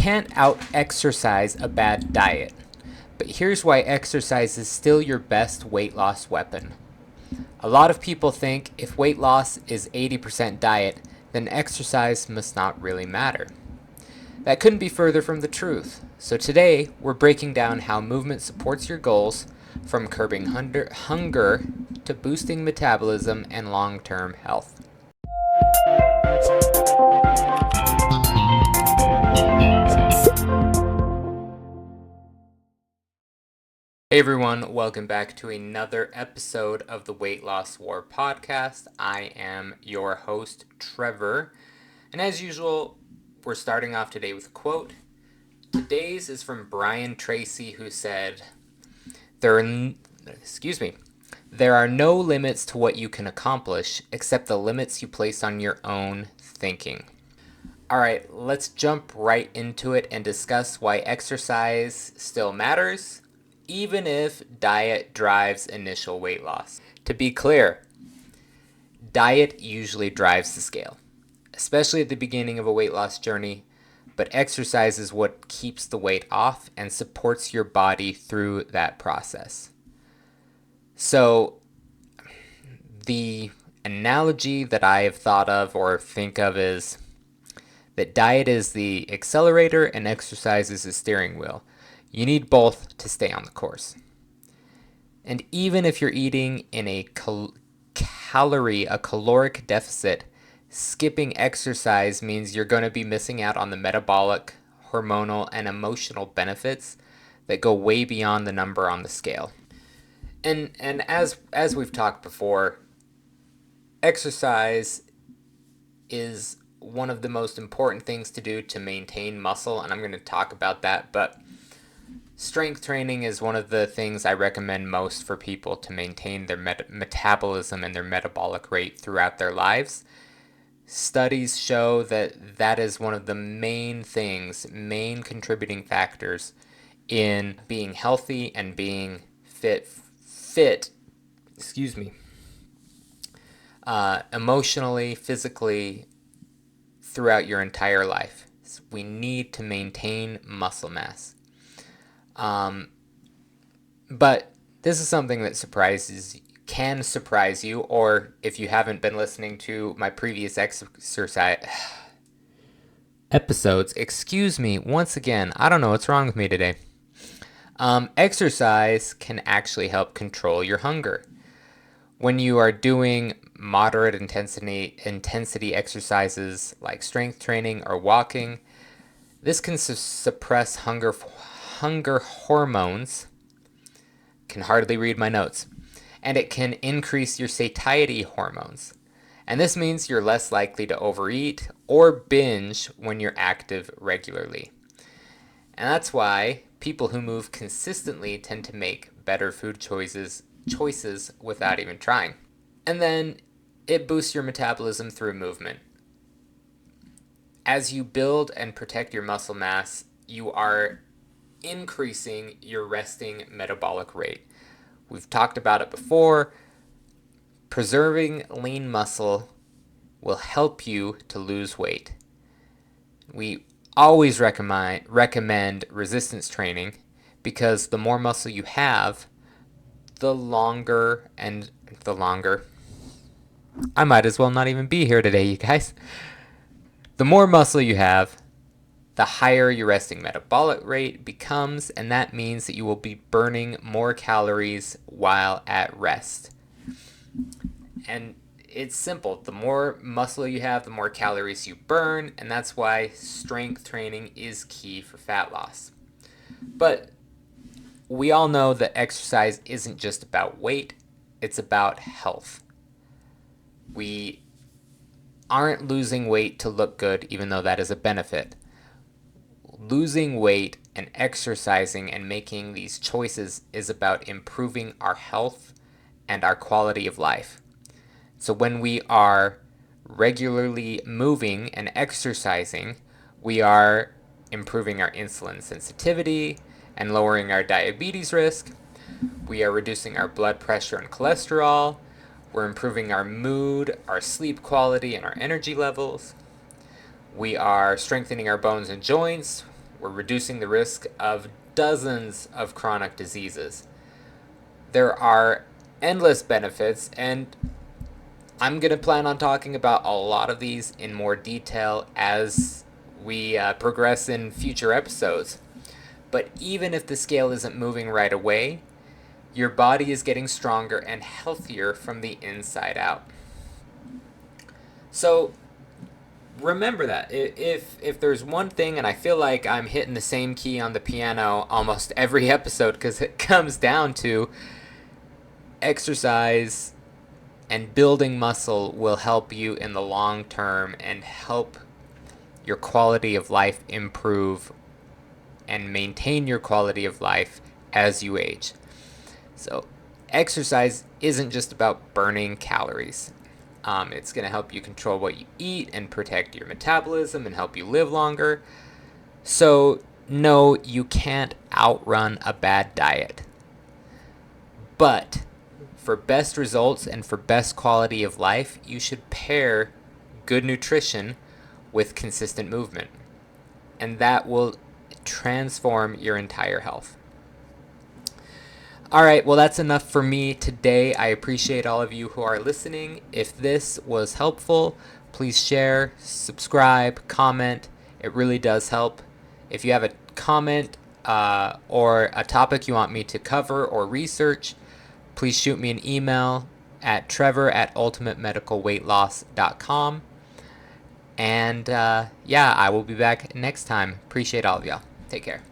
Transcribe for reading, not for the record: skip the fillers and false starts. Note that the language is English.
can't out-exercise a bad diet, but here's why exercise is still your best weight loss weapon. A lot of people think if weight loss is 80% diet, then exercise must not really matter. That couldn't be further from the truth. So today, we're breaking down how movement supports your goals, from curbing hunger to boosting metabolism and long-term health. Hey everyone, welcome back to another episode of the Weight Loss War podcast. I am your host, Trevor, and as usual, we're starting off today with a quote. Today's is from Brian Tracy, who said, There are no limits to what you can accomplish except the limits you place on your own thinking. Alright, let's jump right into it and discuss why exercise still matters, even if diet drives initial weight loss. To be clear, diet usually drives the scale, especially at the beginning of a weight loss journey, but exercise is what keeps the weight off and supports your body through that process. So, the analogy that I have thought of or think of is that diet is the accelerator and exercise is the steering wheel. You need both to stay on the course. And even if you're eating in a caloric deficit, skipping exercise means you're going to be missing out on the metabolic, hormonal, and emotional benefits that go way beyond the number on the scale. And as we've talked before, exercise is one of the most important things to do to maintain muscle, and I'm going to talk about that, but strength training is one of the things I recommend most for people to maintain their metabolism and their metabolic rate throughout their lives. Studies show that is one of the main contributing factors in being healthy and being fit, emotionally, physically, throughout your entire life. So we need to maintain muscle mass. But this is something that can surprise you, or if you haven't been listening to my previous exercise episodes, excuse me, once again, I don't know what's wrong with me today. Exercise can actually help control your hunger. When you are doing moderate intensity exercises like strength training or walking, this can suppress hunger hormones. Can hardly read my notes. And it can increase your satiety hormones. And this means you're less likely to overeat or binge when you're active regularly. And that's why people who move consistently tend to make better food choices without even trying. And then it boosts your metabolism through movement. As you build and protect your muscle mass, you are increasing your resting metabolic rate. We've talked about it before. Preserving lean muscle will help you to lose weight. We always recommend resistance training because the more muscle you have, the longer. I might as well not even be here today, you guys. The more muscle you have, the higher your resting metabolic rate becomes, and that means that you will be burning more calories while at rest. And it's simple. The more muscle you have, the more calories you burn, and that's why strength training is key for fat loss. But we all know that exercise isn't just about weight, it's about health. We aren't losing weight to look good, even though that is a benefit. Losing weight and exercising and making these choices is about improving our health and our quality of life. So when we are regularly moving and exercising, we are improving our insulin sensitivity and lowering our diabetes risk. We are reducing our blood pressure and cholesterol. We're improving our mood, our sleep quality, and our energy levels. We are strengthening our bones and joints. We're reducing the risk of dozens of chronic diseases. There are endless benefits, and I'm going to plan on talking about a lot of these in more detail as we progress in future episodes. But even if the scale isn't moving right away, your body is getting stronger and healthier from the inside out. So remember that. If there's one thing, and I feel like I'm hitting the same key on the piano almost every episode because it comes down to exercise and building muscle will help you in the long term and help your quality of life improve and maintain your quality of life as you age. So exercise isn't just about burning calories. It's going to help you control what you eat and protect your metabolism and help you live longer. So no, you can't outrun a bad diet. But for best results and for best quality of life, you should pair good nutrition with consistent movement. And that will transform your entire health. All right, well, that's enough for me today. I appreciate all of you who are listening. If this was helpful, please share, subscribe, comment. It really does help. If you have a comment or a topic you want me to cover or research, please shoot me an email at trevor@ultimatemedicalweightloss.com. And I will be back next time. Appreciate all of y'all. Take care.